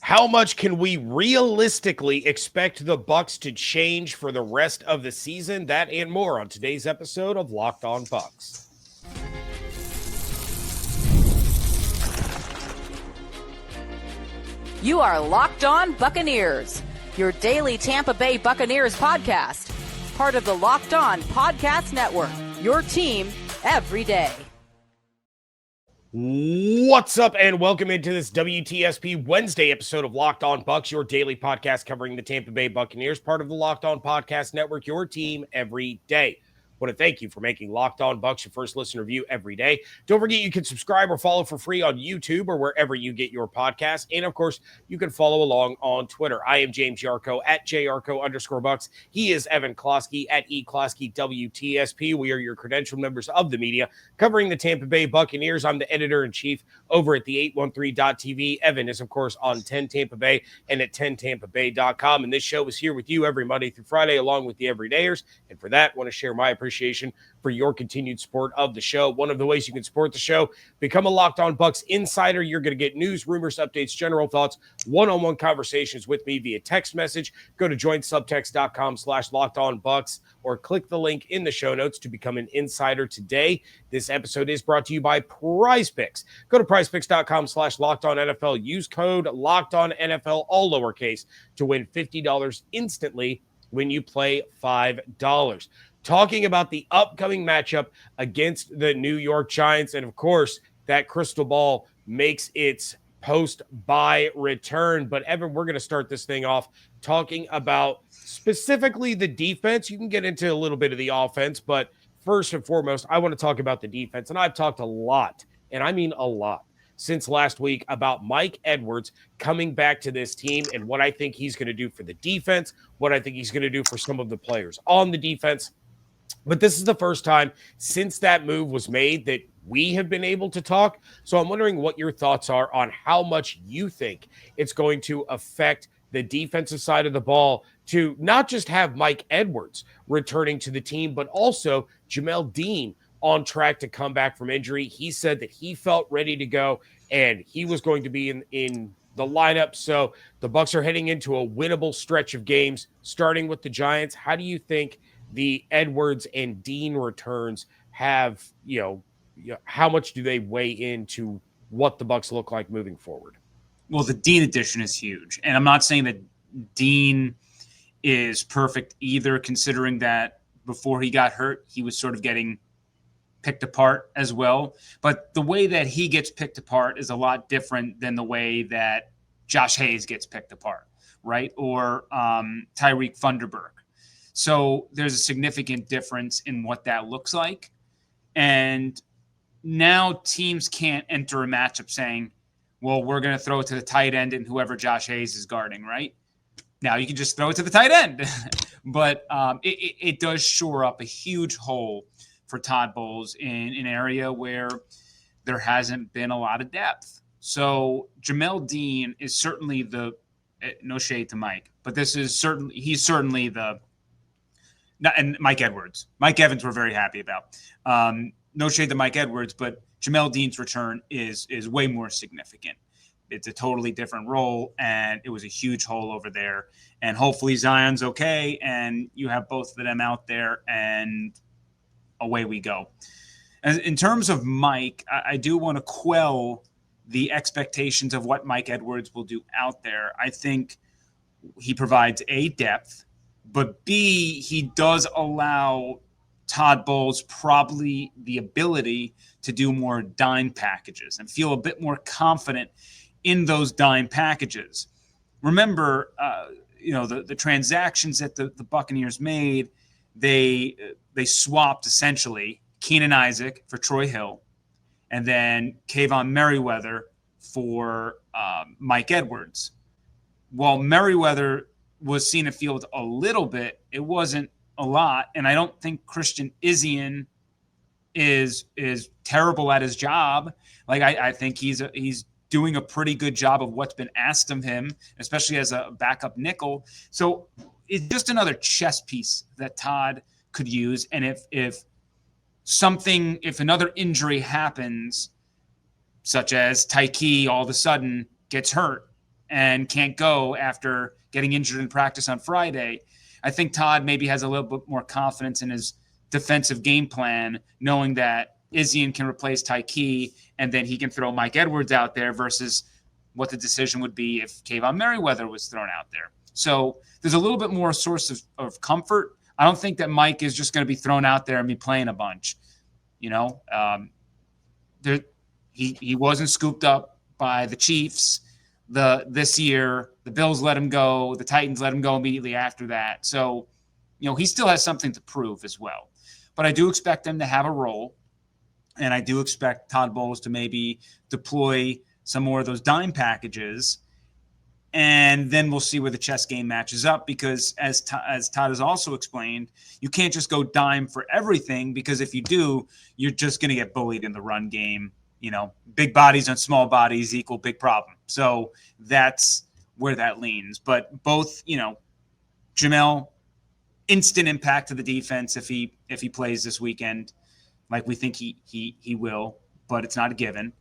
How much can we realistically expect the Bucs to change for the rest of the season? That and more on today's episode of Locked On Bucs. You are Locked On Buccaneers, your daily Tampa Bay Buccaneers podcast. Part of the Locked On Podcast Network, your team every day. What's up, and welcome into this WTSP Wednesday episode of Locked On Bucs, your daily podcast covering the Tampa Bay Buccaneers, part of the Locked On Podcast Network, your team every day. I want to thank you for making Locked On Bucs your first listen review every day. Don't forget you can subscribe or follow for free on YouTube or wherever you get your podcasts. And, of course, you can follow along on Twitter. I am James Yarko at JYarko_Bucs. He is Evan Klosky at EKlosky_WTSP. We are your credentialed members of the media covering the Tampa Bay Buccaneers. I'm the editor-in-chief over at the 813.tv. Evan is, of course, on 10 Tampa Bay and at 10tampabay.com. And this show is here with you every Monday through Friday along with the everydayers. And for that, I want to share my appreciation for your continued support of the show. One of the ways you can support the show, become a Locked On Bucs insider. You're going to get news, rumors, updates, general thoughts, one-on-one conversations with me via text message. Go to joinsubtext.com/LockedOnBucs or click the link in the show notes to become an insider today. This episode is brought to you by Prize Picks. Go to prizepicks.com/LockedOnNFL. Use code LockedOnNFL, all lowercase, to win $50 instantly when you play $5. Talking about the upcoming matchup against the New York Giants. And, of course, that crystal ball makes its post-bye return. But, Evan, we're going to start this thing off talking about specifically the defense. You can get into a little bit of the offense, but first and foremost, I want to talk about the defense. And I've talked a lot, and I mean a lot, since last week about Mike Edwards coming back to this team and what I think he's going to do for the defense, what I think he's going to do for some of the players on the defense. But this is the first time since that move was made that we have been able to talk. So I'm wondering what your thoughts are on how much you think it's going to affect the defensive side of the ball to not just have Mike Edwards returning to the team, but also Jamel Dean on track to come back from injury. He said that he felt ready to go and he was going to be in the lineup. So the Bucs are heading into a winnable stretch of games, starting with the Giants. How do you think the Edwards and Dean returns have, how much do they weigh into what the Bucs look like moving forward? Well, the Dean addition is huge. And I'm not saying that Dean is perfect either, considering that before he got hurt, he was sort of getting picked apart as well. But the way that he gets picked apart is a lot different than the way that Josh Hayes gets picked apart, right? Or Tyreek Funderburk. So there's a significant difference in what that looks like. And now teams can't enter a matchup saying, well, we're going to throw it to the tight end and whoever Josh Hayes is guarding, right? Now you can just throw it to the tight end. But it does shore up a huge hole for Todd Bowles in an area where there hasn't been a lot of depth. So Jamel Dean is certainly no shade to Mike, but he's certainly and Mike Edwards. Mike Evans we're very happy about. No shade to Mike Edwards, but Jamel Dean's return is way more significant. It's a totally different role, and it was a huge hole over there. And hopefully Zion's okay, and you have both of them out there, and away we go. As in terms of Mike, I do want to quell the expectations of what Mike Edwards will do out there. I think he provides A, depth, but B, he does allow Todd Bowles probably the ability to do more dime packages and feel a bit more confident in those dime packages. Remember, the transactions that the Buccaneers made, they swapped essentially Keenan Isaac for Troy Hill and then Kayvon Merriweather for Mike Edwards. While Merriweather was seen in the field a little bit, it wasn't a lot. And I don't think Christian Izien is terrible at his job. Like I think he's doing a pretty good job of what's been asked of him, especially as a backup nickel. So it's just another chess piece that Todd could use. And if another injury happens, such as Tyke all of a sudden gets hurt and can't go after getting injured in practice on Friday. I think Todd maybe has a little bit more confidence in his defensive game plan, knowing that Izien can replace Tyke, and then he can throw Mike Edwards out there versus what the decision would be if Kayvon Merriweather was thrown out there. So there's a little bit more source of comfort. I don't think that Mike is just going to be thrown out there and be playing a bunch. He wasn't scooped up by the Chiefs this year. The Bills let him go. The Titans let him go immediately after that. So, he still has something to prove as well. But I do expect him to have a role, and I do expect Todd Bowles to maybe deploy some more of those dime packages, and then we'll see where the chess game matches up, because as Todd has also explained, you can't just go dime for everything, because if you do, you're just going to get bullied in the run game. Big bodies on small bodies equal big problem. So that's where that leans. But both, Jamel, instant impact to the defense if he plays this weekend, like we think he will, but it's not a given.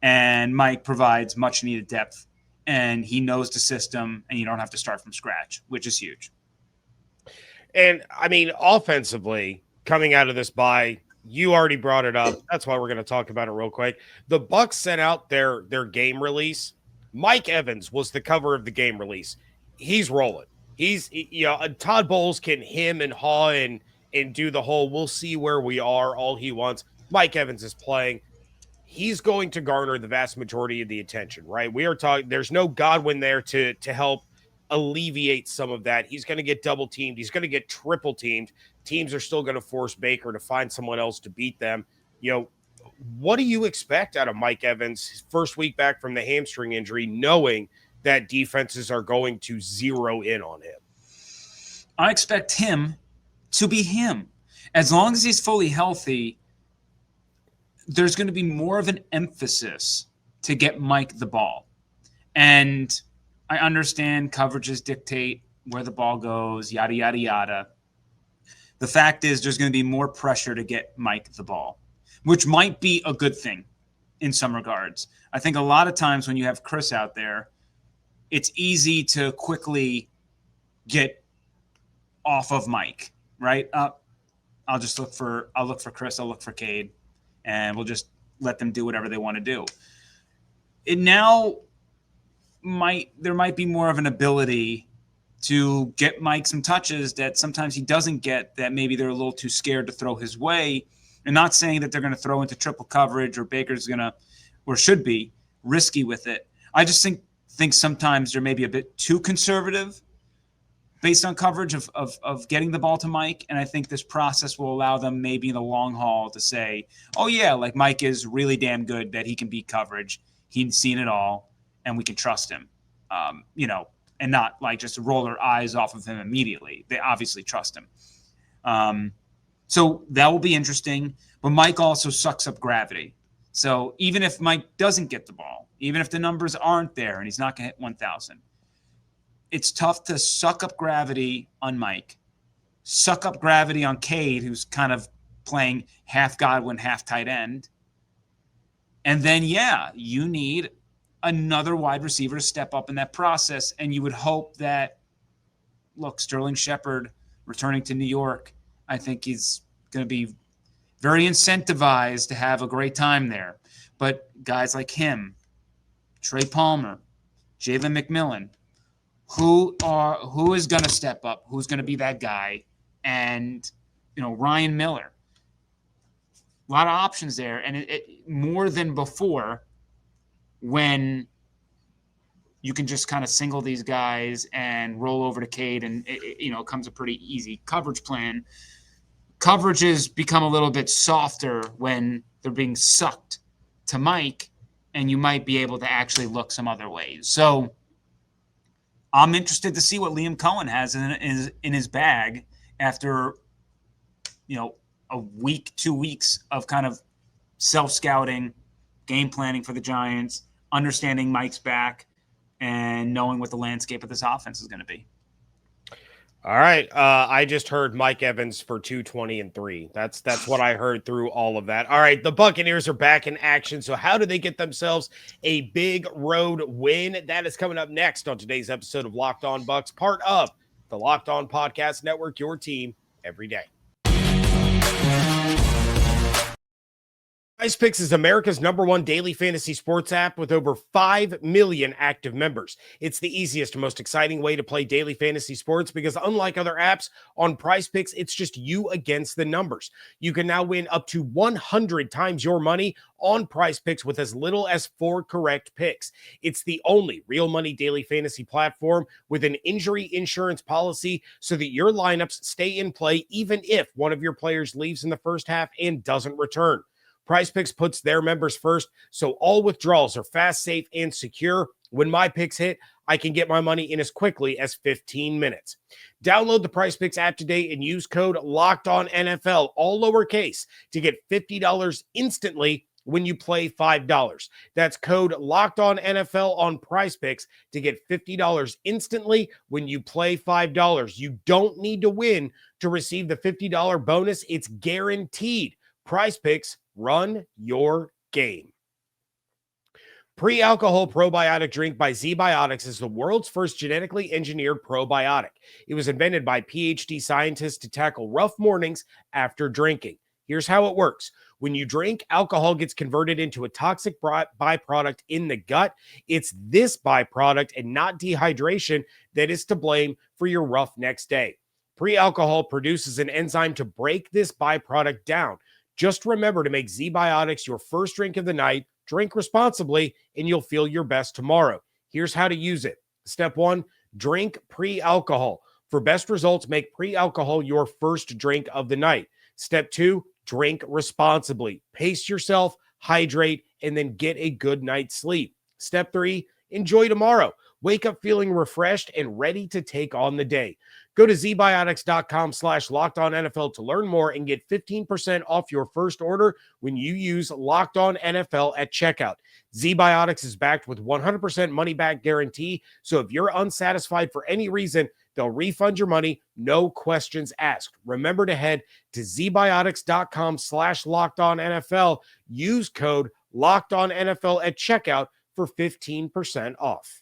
And Mike provides much needed depth, and he knows the system, and you don't have to start from scratch, which is huge. And I mean, offensively, coming out of this bye, you already brought it up. That's why we're going to talk about it real quick. The Bucs sent out their game release. Mike Evans was the cover of the game release. He's rolling. Todd Bowles can hem and haw and do the whole we'll see where we are all he wants. Mike Evans is playing. He's going to garner the vast majority of the attention, right? We are talking, there's no Godwin there to help alleviate some of that. He's going to get double teamed. He's going to get triple teamed. Teams are still going to force Baker to find someone else to beat them. What do you expect out of Mike Evans, his first week back from the hamstring injury, knowing that defenses are going to zero in on him? I expect him to be him. As long as he's fully healthy, there's going to be more of an emphasis to get Mike the ball. And I understand coverages dictate where the ball goes, yada, yada, yada. The fact is there's going to be more pressure to get Mike the ball, which might be a good thing in some regards. I think a lot of times when you have Chris out there, it's easy to quickly get off of Mike, right? I'll look for Chris, I'll look for Cade, and we'll just let them do whatever they want to do. It now there might be more of an ability to get Mike some touches that sometimes he doesn't get, that maybe they're a little too scared to throw his way. And not saying that they're going to throw into triple coverage or Baker's going to, or should be, risky with it. I just think sometimes they're maybe a bit too conservative based on coverage of getting the ball to Mike. And I think this process will allow them maybe in the long haul to say, oh yeah, like Mike is really damn good that he can beat coverage. He's seen it all and we can trust him, and not like just roll their eyes off of him immediately. They obviously trust him. So that will be interesting, but Mike also sucks up gravity. So even if Mike doesn't get the ball, even if the numbers aren't there and he's not going to hit 1,000, it's tough to suck up gravity on Mike, suck up gravity on Cade, who's kind of playing half Godwin, half tight end. And then, you need another wide receiver to step up in that process. And you would hope that, look, Sterling Shepard returning to New York, I think he's going to be very incentivized to have a great time there. But guys like him, Trey Palmer, Jalen McMillan, who is going to step up? Who's going to be that guy? And, Ryan Miller. A lot of options there. And it more than before, when you can just kind of single these guys and roll over to Cade, and it comes a pretty easy coverage plan. Coverages become a little bit softer when they're being sucked to Mike, and you might be able to actually look some other ways. So I'm interested to see what Liam Cohen has in his bag after, a week, 2 weeks of kind of self-scouting, game planning for the Giants, understanding Mike's back, and knowing what the landscape of this offense is going to be. All right. I just heard Mike Evans for 220 and 3. That's what I heard through all of that. All right, the Buccaneers are back in action. So how do they get themselves a big road win? That is coming up next on today's episode of Locked On Bucs, part of the Locked On Podcast Network, your team every day. PrizePicks is America's #1 daily fantasy sports app with over 5 million active members. It's the easiest and most exciting way to play daily fantasy sports because unlike other apps, on PrizePicks, it's just you against the numbers. You can now win up to 100 times your money on PrizePicks with as little as 4 correct picks. It's the only real money daily fantasy platform with an injury insurance policy so that your lineups stay in play even if one of your players leaves in the first half and doesn't return. PrizePicks puts their members first, so all withdrawals are fast, safe, and secure. When my picks hit, I can get my money in as quickly as 15 minutes. Download the PrizePicks app today and use code LOCKEDONNFL, all lowercase, to get $50 instantly when you play $5. That's code LOCKEDONNFL on PrizePicks to get $50 instantly when you play $5. You don't need to win to receive the $50 bonus. It's guaranteed. PrizePicks, run your game. Pre-alcohol probiotic drink by ZBiotics is the world's first genetically engineered probiotic. It was invented by PhD scientists to tackle rough mornings after drinking. Here's how it works. When you drink, alcohol gets converted into a toxic byproduct in the gut. It's this byproduct and not dehydration that is to blame for your rough next day. Pre-alcohol produces an enzyme to break this byproduct down. Just remember to make ZBiotics your first drink of the night, drink responsibly, and you'll feel your best tomorrow. Here's how to use it. Step 1, drink pre-alcohol. For best results, make pre-alcohol your first drink of the night. Step 2, drink responsibly. Pace yourself, hydrate, and then get a good night's sleep. Step 3, enjoy tomorrow. Wake up feeling refreshed and ready to take on the day. Go to zbiotics.com/LockedOnNFL to learn more and get 15% off your first order when you use Locked On NFL at checkout. ZBiotics is backed with 100% money back guarantee. So if you're unsatisfied for any reason, they'll refund your money. No questions asked. Remember to head to zbiotics.com/LockedOnNFL. Use code LockedOnNFL at checkout for 15% off.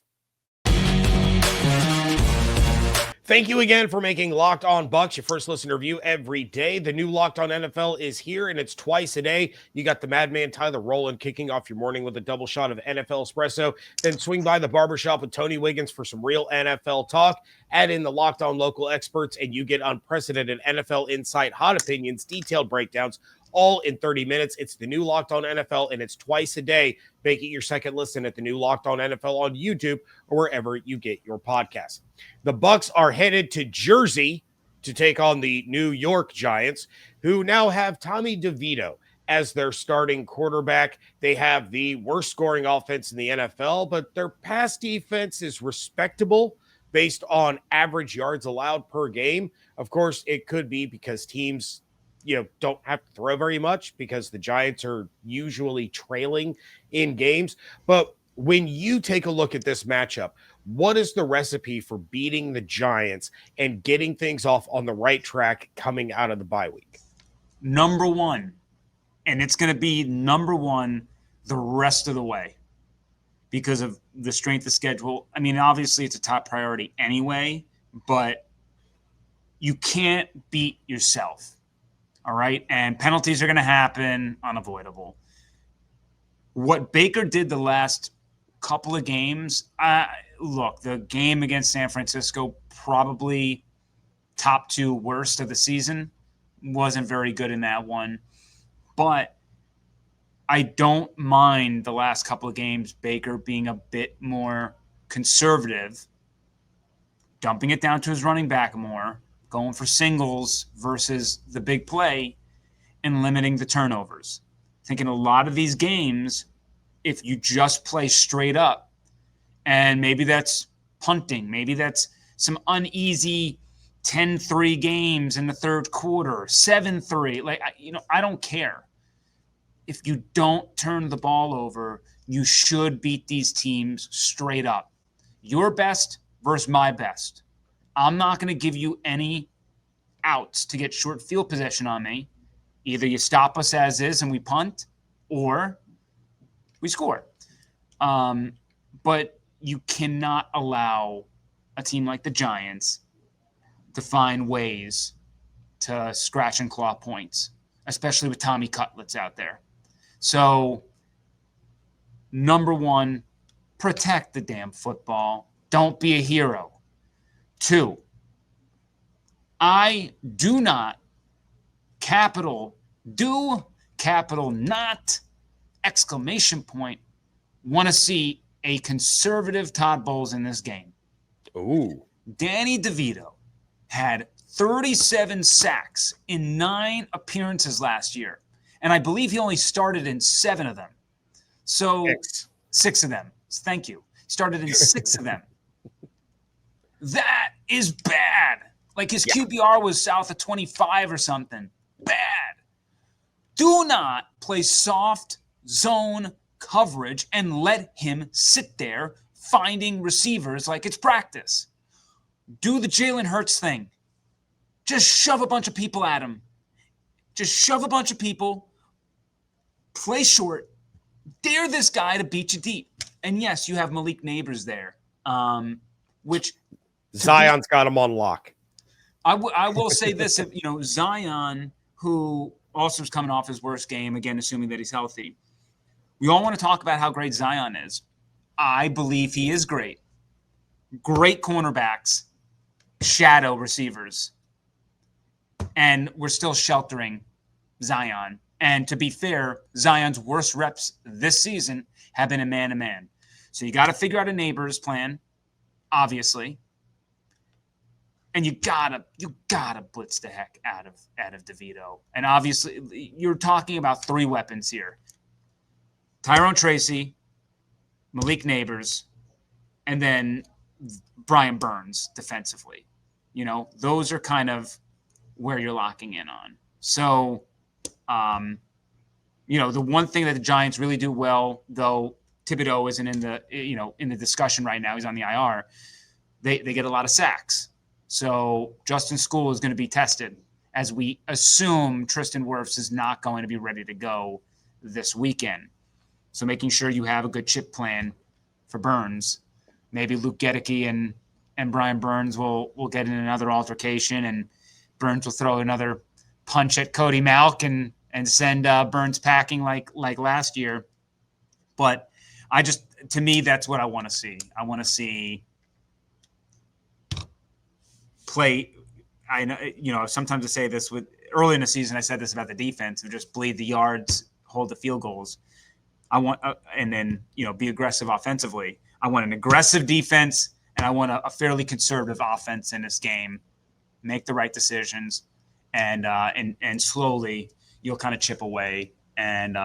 Thank you again for making Locked On Bucs your first listen review every day. The new Locked On NFL is here, and it's twice a day. You got the madman Tyler Rowland kicking off your morning with a double shot of NFL espresso. Then swing by the barbershop with Tony Wiggins for some real NFL talk. Add in the Locked On local experts, and you get unprecedented NFL insight, hot opinions, detailed breakdowns, all in 30 minutes. It's the new Locked On NFL, and it's twice a day. Make it your second listen at the new Locked On NFL on YouTube or wherever you get your podcasts. The Bucs are headed to Jersey to take on the New York Giants, who now have Tommy DeVito as their starting quarterback. They have the worst scoring offense in the NFL, but their pass defense is respectable based on average yards allowed per game. Of course, it could be because teams don't have to throw very much because the Giants are usually trailing in games. But when you take a look at this matchup, what is the recipe for beating the Giants and getting things off on the right track coming out of the bye week? Number one, and it's going to be number one the rest of the way because of the strength of schedule. I mean, obviously it's a top priority anyway, but you can't beat yourself. All right. And penalties are going to happen, unavoidable. What Baker did the last couple of games, look, the game against San Francisco, probably top 2 worst of the season. Wasn't very good in that one. But I don't mind the last couple of games, Baker being a bit more conservative, dumping it down to his running back more, going for singles versus the big play, and limiting the turnovers. I think in a lot of these games, if you just play straight up, and maybe that's punting, maybe that's some uneasy 10-3 games in the third quarter, 7-3, I don't care. If you don't turn the ball over, you should beat these teams straight up. Your best versus my best. I'm not going to give you any outs to get short field possession on me. Either you stop us as is and we punt, or we score. But you cannot allow a team like the Giants to find ways to scratch and claw points, especially with Tommy Cutlets out there. So, number one, protect the damn football. Don't be a hero. 2, I do not, capital not, exclamation point, want to see a conservative Todd Bowles in this game. Ooh. Danny DeVito had 37 sacks in 9 appearances last year. And I believe he only started in 7 of them. So 6 of them. Thank you. Started in 6 of them. That is bad. Like his QBR was south of 25 or something. Bad. Do not play soft zone coverage and let him sit there finding receivers like it's practice. Do the Jalen Hurts thing. Just shove a bunch of people at him. Just shove a bunch of people. Play short. Dare this guy to beat you deep. And yes, you have Malik Neighbors there, which Zion's got him on lock. I will say this: Zion, who also is coming off his worst game, again, assuming that he's healthy. We all want to talk about how great Zion is. I believe he is great. Great cornerbacks, shadow receivers, and we're still sheltering Zion. And to be fair, Zion's worst reps this season have been a man-to-man. So you got to figure out a Neighbors plan, obviously. And you gotta blitz the heck out of DeVito. And obviously, you're talking about 3 weapons here: Tyrone Tracy, Malik Neighbors, and then Brian Burns defensively. Those are kind of where you're locking in on. So, the one thing that the Giants really do well, though Thibodeau isn't in the discussion right now, he's on the IR. They get a lot of sacks. So Justin School is going to be tested, as we assume Tristan Wirfs is not going to be ready to go this weekend. So making sure you have a good chip plan for Burns. Maybe Luke Gedeke and Brian Burns will get in another altercation, and Burns will throw another punch at Cody Malk and send Burns packing like last year. But to me, that's what I want to see. I want to see play. I know, sometimes I say this early in the season, I said this about the defense, of just bleed the yards, hold the field goals. I want, and then, be aggressive offensively. I want an aggressive defense, and I want a fairly conservative offense in this game. Make the right decisions, and slowly you'll kind of chip away. And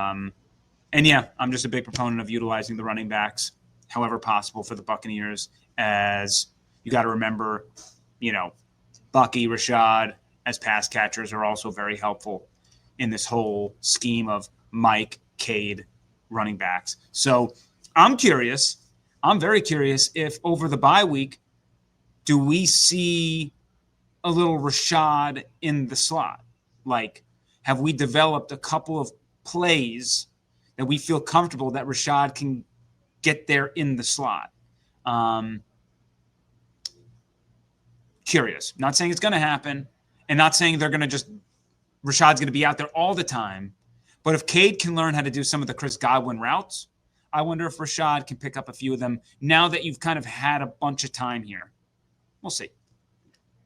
yeah, I'm just a big proponent of utilizing the running backs however possible for the Buccaneers, as you got to remember, Bucky, Rashad as pass catchers are also very helpful in this whole scheme of Mike, Cade running backs. So I'm very curious if over the bye week, do we see a little Rashad in the slot? Like, have we developed a couple of plays that we feel comfortable that Rashad can get there in the slot? Curious. Not saying it's going to happen, and not saying they're going to Rashad's going to be out there all the time. But if Cade can learn how to do some of the Chris Godwin routes, I wonder if Rashad can pick up a few of them now that you've kind of had a bunch of time here. We'll see.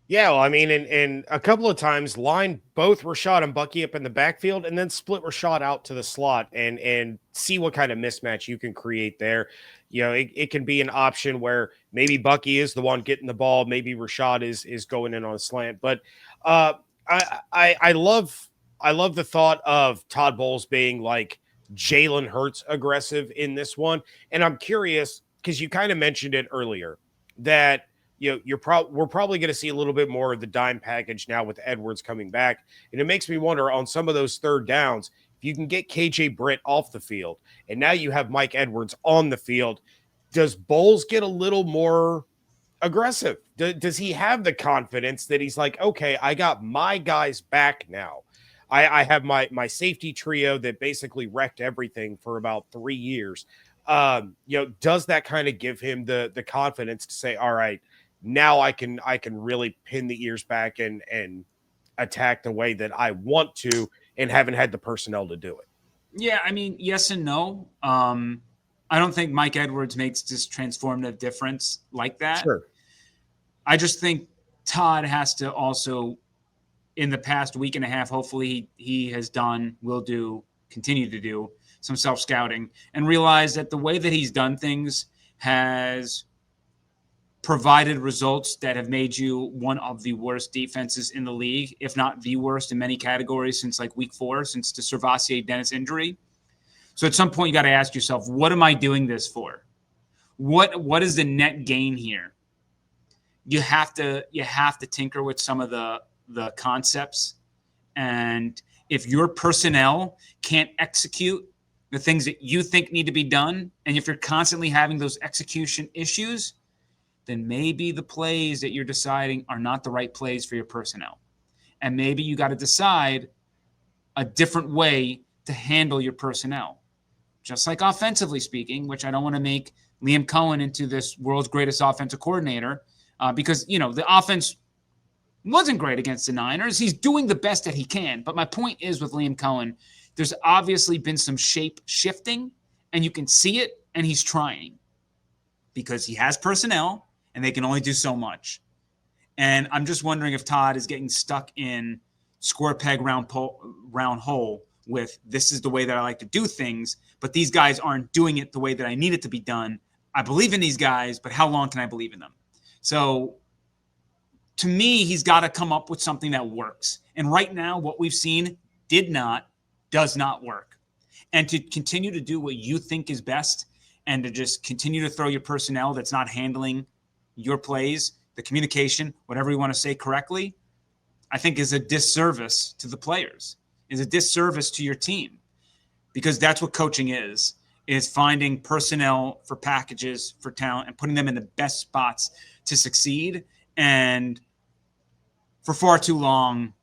Yeah, well, I mean, and a couple of times line both Rashad and Bucky up in the backfield, and then split Rashad out to the slot and see what kind of mismatch you can create there. It can be an option where maybe Bucky is the one getting the ball, maybe Rashad is going in on a slant. But I love the thought of Todd Bowles being like Jalen Hurts aggressive in this one, and I'm curious because you kind of mentioned it earlier that. We're probably going to see a little bit more of the dime package now with Edwards coming back. And it makes me wonder on some of those third downs, if you can get KJ Britt off the field and now you have Mike Edwards on the field, does Bowles get a little more aggressive? Does he have the confidence that he's like, okay, I got my guys back now. I have my safety trio that basically wrecked everything for about 3 years. Does that kind of give him the confidence to say, all right, now I can really pin the ears back and attack the way that I want to, and haven't had the personnel to do it? Yeah, I mean, yes and no. I don't think Mike Edwards makes this transformative difference like that. Sure. I just think Todd has to also, in the past week and a half, hopefully he has continue to do some self-scouting and realize that the way that he's done things has provided results that have made you one of the worst defenses in the league, if not the worst in many categories since like week 4, since the Servassier Dennis injury. So at some point you got to ask yourself, what am I doing this for? What is the net gain here? You have to tinker with some of the concepts. And if your personnel can't execute the things that you think need to be done, and if you're constantly having those execution issues, then maybe the plays that you're deciding are not the right plays for your personnel. And maybe you got to decide a different way to handle your personnel. Just like offensively speaking, which I don't want to make Liam Cohen into this world's greatest offensive coordinator, because, the offense wasn't great against the Niners. He's doing the best that he can. But my point is with Liam Cohen, there's obviously been some shape shifting, and you can see it, and he's trying because he has personnel, and they can only do so much. And I'm just wondering if Todd is getting stuck in square peg, round hole with this is the way that I like to do things, but these guys aren't doing it the way that I need it to be done. I believe in these guys, but how long can I believe in them? So to me, he's got to come up with something that works. And right now, what we've seen does not work. And to continue to do what you think is best and to just continue to throw your personnel that's not handling your plays, the communication, whatever you want to say correctly, I think is a disservice to the players, is a disservice to your team, because that's what coaching is finding personnel for packages, for talent, and putting them in the best spots to succeed. And for far too long,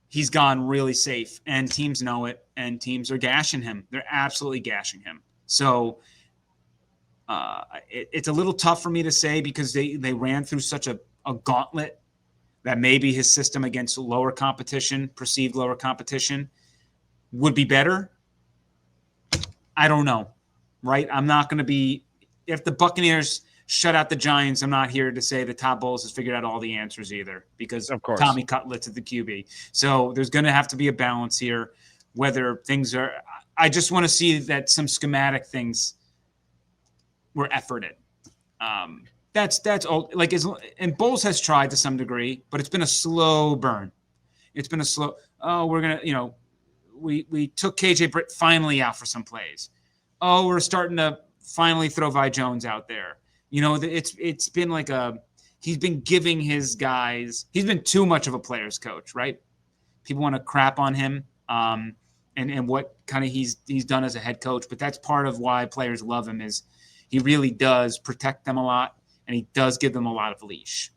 he's gone really safe, and teams know it, and teams are gashing him. They're absolutely gashing him. So it's a little tough for me to say because they ran through such a gauntlet that maybe his system against lower competition, perceived lower competition, would be better. I don't know, right? I'm not going to be – if the Buccaneers shut out the Giants, I'm not here to say that Todd Bowles has figured out all the answers either, because of course Tommy Cutlett's at the QB. So there's going to have to be a balance here, whether things are – I just want to see that some schematic things were efforted. That's all. Like, and Bowles has tried to some degree, but it's been a slow burn. It's been a slow. Oh, we're gonna, we took KJ Britt finally out for some plays. Oh, we're starting to finally throw Vi Jones out there. It's been like he's been giving his guys. He's been too much of a player's coach, right? People want to crap on him, and what kind of he's done as a head coach. But that's part of why players love him, is he really does protect them a lot. And he does give them a lot of leash.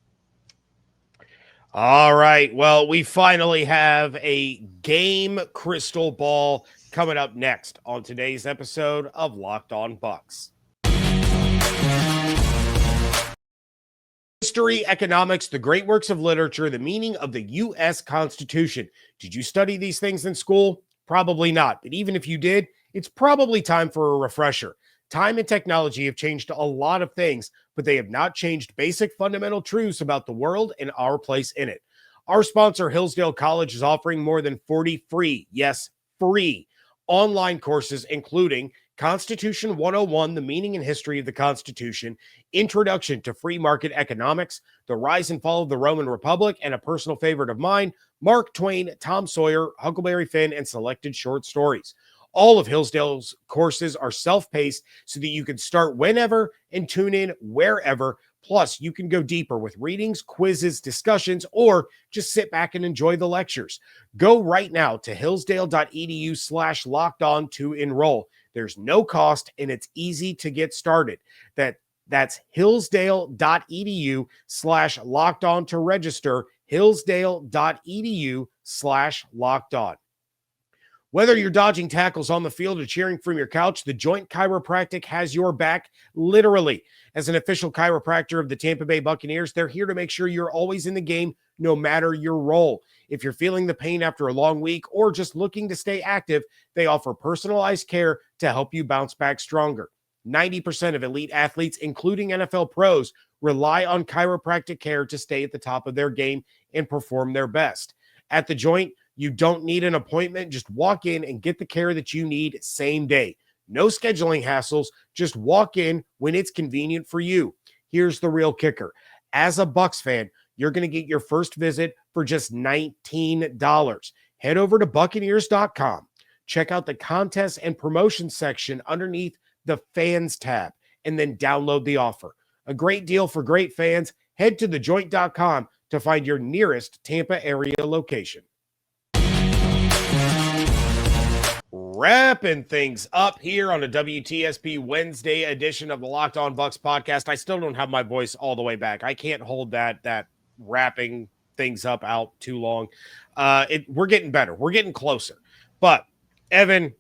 All right. Well, we finally have a game crystal ball coming up next on today's episode of Locked On Bucs. History, economics, the great works of literature, the meaning of the U.S. Constitution. Did you study these things in school? Probably not. But even if you did, it's probably time for a refresher. Time and technology have changed a lot of things, but they have not changed basic fundamental truths about the world and our place in it. Our sponsor, Hillsdale College, is offering more than 40 free, yes, free, online courses, including Constitution 101, the meaning and history of the Constitution, Introduction to Free Market Economics, The Rise and Fall of the Roman Republic, and a personal favorite of mine, Mark Twain, Tom Sawyer, Huckleberry Finn, and selected short stories. All of Hillsdale's courses are self-paced so that you can start whenever and tune in wherever. Plus, you can go deeper with readings, quizzes, discussions, or just sit back and enjoy the lectures. Go right now to hillsdale.edu/lockedon to enroll. There's no cost, and it's easy to get started. That That's hillsdale.edu/lockedon to register, hillsdale.edu/lockedon. Whether you're dodging tackles on the field or cheering from your couch, The Joint Chiropractic has your back, literally. As an official chiropractor of the Tampa Bay Buccaneers, they're here to make sure you're always in the game, no matter your role. If you're feeling the pain after a long week or just looking to stay active, they offer personalized care to help you bounce back stronger. 90% of elite athletes, including NFL pros, rely on chiropractic care to stay at the top of their game and perform their best. At The Joint, you don't need an appointment. Just walk in and get the care that you need same day. No scheduling hassles. Just walk in when it's convenient for you. Here's the real kicker. As a Bucs fan, you're going to get your first visit for just $19. Head over to Buccaneers.com. Check out the contests and promotions section underneath the Fans tab, and then download the offer. A great deal for great fans. Head to thejoint.com to find your nearest Tampa area location. Wrapping things up here on a WTSP Wednesday edition of the Locked On Bucs podcast. I still don't have my voice all the way back. I can't hold that wrapping things up out too long. We're getting better. We're getting closer. But Evan,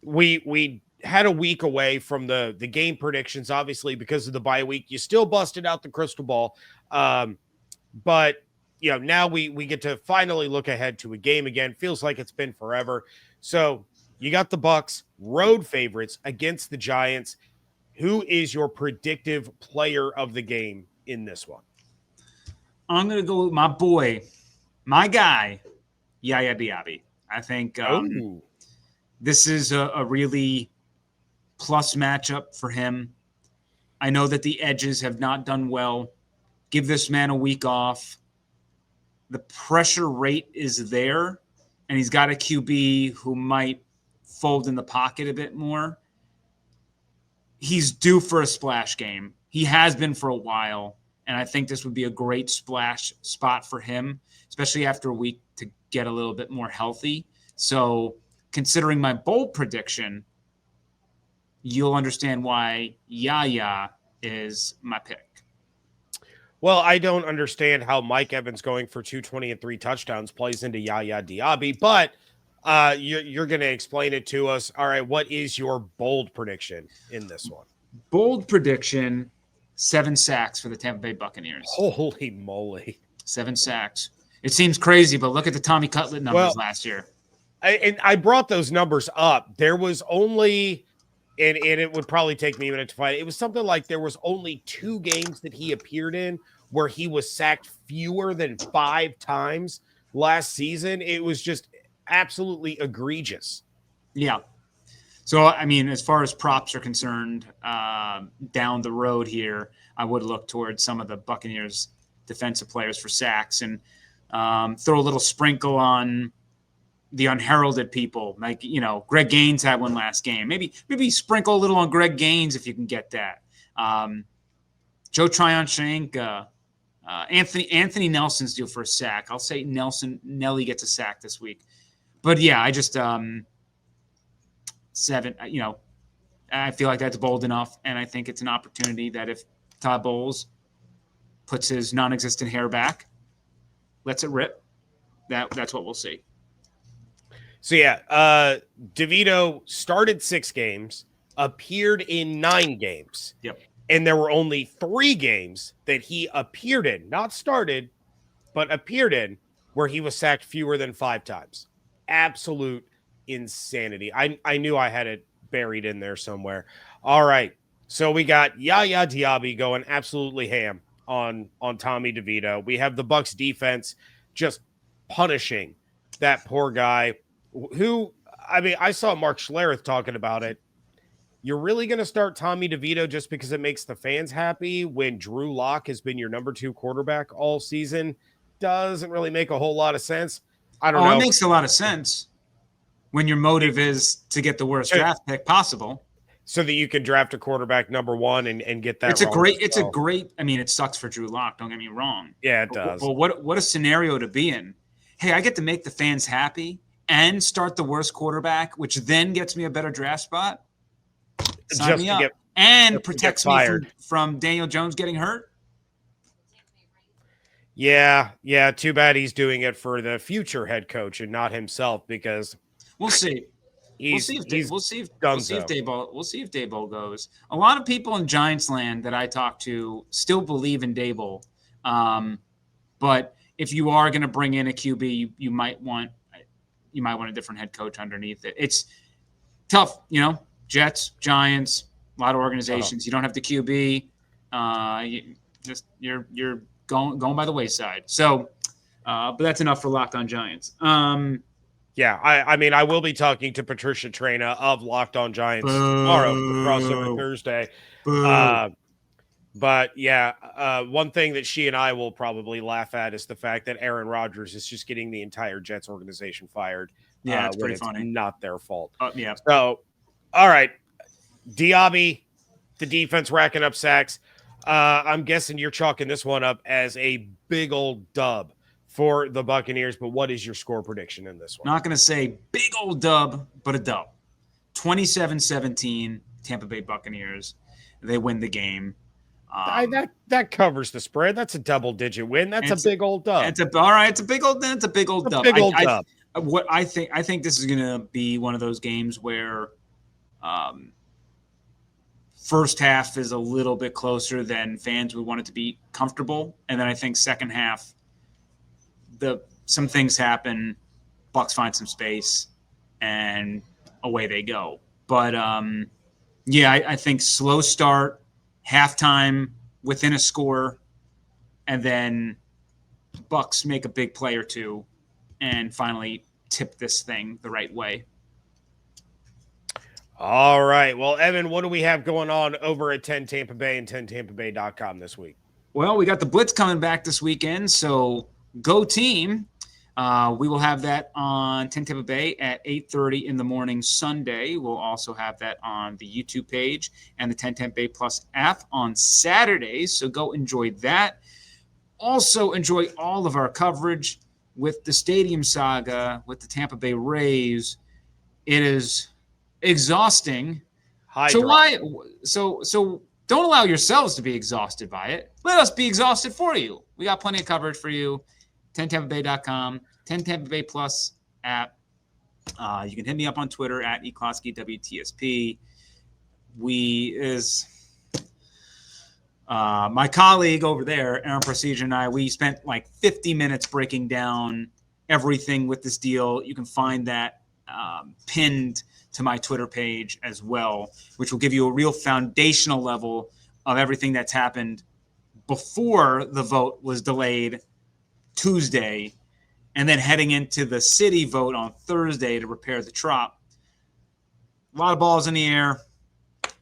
we had a week away from the game predictions, obviously, because of the bye week. You still busted out the crystal ball. But now we get to finally look ahead to a game again. Feels like it's been forever. So you got the Bucs road favorites against the Giants. Who is your predictive player of the game in this one? I'm going to go with my boy, my guy, Yaya Diaby. I think this is a really plus matchup for him. I know that the edges have not done well. Give this man a week off. The pressure rate is there, and he's got a QB who might fold in the pocket a bit more. He's due for a splash game. He has been for a while, and I think this would be a great splash spot for him, especially after a week to get a little bit more healthy. So considering my bold prediction, you'll understand why Yaya is my pick. Well, I don't understand how Mike Evans going for 220 and 3 touchdowns plays into Yaya Diaby, but you're going to explain it to us. All right, what is your bold prediction in this one? Bold prediction, 7 sacks for the Tampa Bay Buccaneers. Holy moly. 7 sacks. It seems crazy, but look at the Tommy Cutlett numbers last year. I brought those numbers up. There was only, and it would probably take me a minute to find it. It was something like there was only 2 games that he appeared in where he was sacked fewer than 5 times last season. It was just absolutely egregious. Yeah. So, I mean, as far as props are concerned, down the road here, I would look towards some of the Buccaneers defensive players for sacks and throw a little sprinkle on the unheralded people. Like, Greg Gaines had one last game. Maybe sprinkle a little on Greg Gaines if you can get that. Joe Tryon-Shank, Anthony Nelson's due for a sack. I'll say Nelly gets a sack this week. But yeah, I just 7. I feel like that's bold enough, and I think it's an opportunity that if Todd Bowles puts his non-existent hair back, lets it rip, that's what we'll see. So yeah, DeVito started 6 games, appeared in 9 games. Yep. And there were only 3 games that he appeared in, not started, but appeared in, where he was sacked fewer than 5 times. Absolute insanity. I knew I had it buried in there somewhere. All right. So we got Yaya Diaby going absolutely ham on Tommy DeVito. We have the Bucs defense just punishing that poor guy who, I saw Mark Schlereth talking about it. You're really going to start Tommy DeVito just because it makes the fans happy when Drew Lock has been your number 2 quarterback all season? Doesn't really make a whole lot of sense. I don't know. It makes a lot of sense when your motive is to get the worst draft pick possible. So that you can draft a quarterback number 1 and get that. It's a great, it sucks for Drew Lock. Don't get me wrong. Yeah, it does. But what a scenario to be in. Hey, I get to make the fans happy and start the worst quarterback, which then gets me a better draft spot. and protects me from Daniel Jones getting hurt. Yeah. Too bad he's doing it for the future head coach and not himself, because we'll see. We'll see if Daboll goes. A lot of people in Giants land that I talk to still believe in Daboll, but if you are going to bring in a QB, you might want a different head coach underneath it. It's tough, Jets, Giants, a lot of organizations. You don't have the QB. You're going by the wayside. So, but that's enough for Locked On Giants. Yeah, I will be talking to Patricia Traina of Locked On Giants tomorrow for Crossover Thursday. But yeah, one thing that she and I will probably laugh at is the fact that Aaron Rodgers is just getting the entire Jets organization fired. Yeah, it's pretty funny. Not their fault. Yeah. So, all right, Diaby, the defense racking up sacks. I'm guessing you're chalking this one up as a big old dub for the Buccaneers, but what is your score prediction in this one? Not going to say big old dub, but a dub. 27-17, Tampa Bay Buccaneers. They win the game. That covers the spread. That's a double-digit win. That's a big old dub. It's a big old dub. Big old dub. I think this is going to be one of those games where first half is a little bit closer than fans would want it to be comfortable, and then I think second half, some things happen. Bucs find some space, and away they go. But I think slow start, halftime within a score, and then Bucs make a big play or two, and finally tip this thing the right way. All right. Well, Evan, what do we have going on over at 10 Tampa Bay and 10tampabay.com this week? Well, we got the Blitz coming back this weekend, so go team. We will have that on 10 Tampa Bay at 8:30 in the morning Sunday. We'll also have that on the YouTube page and the 10 Tampa Bay Plus app on Saturdays, so go enjoy that. Also enjoy all of our coverage with the Stadium Saga, with the Tampa Bay Rays. It is exhausting. So don't allow yourselves to be exhausted by it. Let us be exhausted for you. We got plenty of coverage for you. 10tampabay.com, 10 Tampa Bay Plus app. You can hit me up on Twitter at eklosky WTSP. My colleague over there, Aaron Procedure, and I, we spent like 50 minutes breaking down everything with this deal. You can find that pinned to my Twitter page as well, which will give you a real foundational level of everything that's happened before the vote was delayed Tuesday, and then heading into the city vote on Thursday to repair the trop. A lot of balls in the air.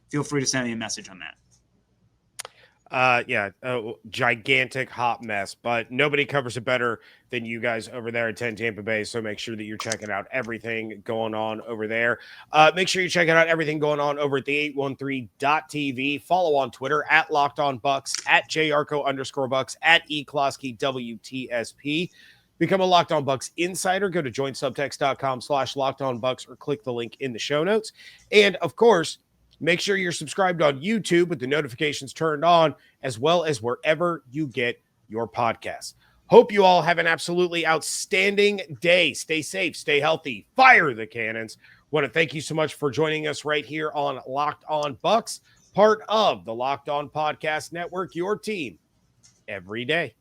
Feel free to send me a message on that. Gigantic hot mess, but nobody covers it better than you guys over there at 10 Tampa Bay. So make sure that you're checking out everything going on over there. Make sure you're checking out everything going on over at the 813.tv. Follow on Twitter at Locked On Bucs, at JArco_Bucs, at eklosky WTSP. Become a Locked On Bucs insider. Go to joinsubtext.com/LockedOnBucs or click the link in the show notes. And of course, make sure you're subscribed on YouTube with the notifications turned on, as well as wherever you get your podcasts. Hope you all have an absolutely outstanding day. Stay safe, stay healthy, fire the cannons. Want to thank you so much for joining us right here on Locked On Bucs, part of the Locked On Podcast Network, your team every day.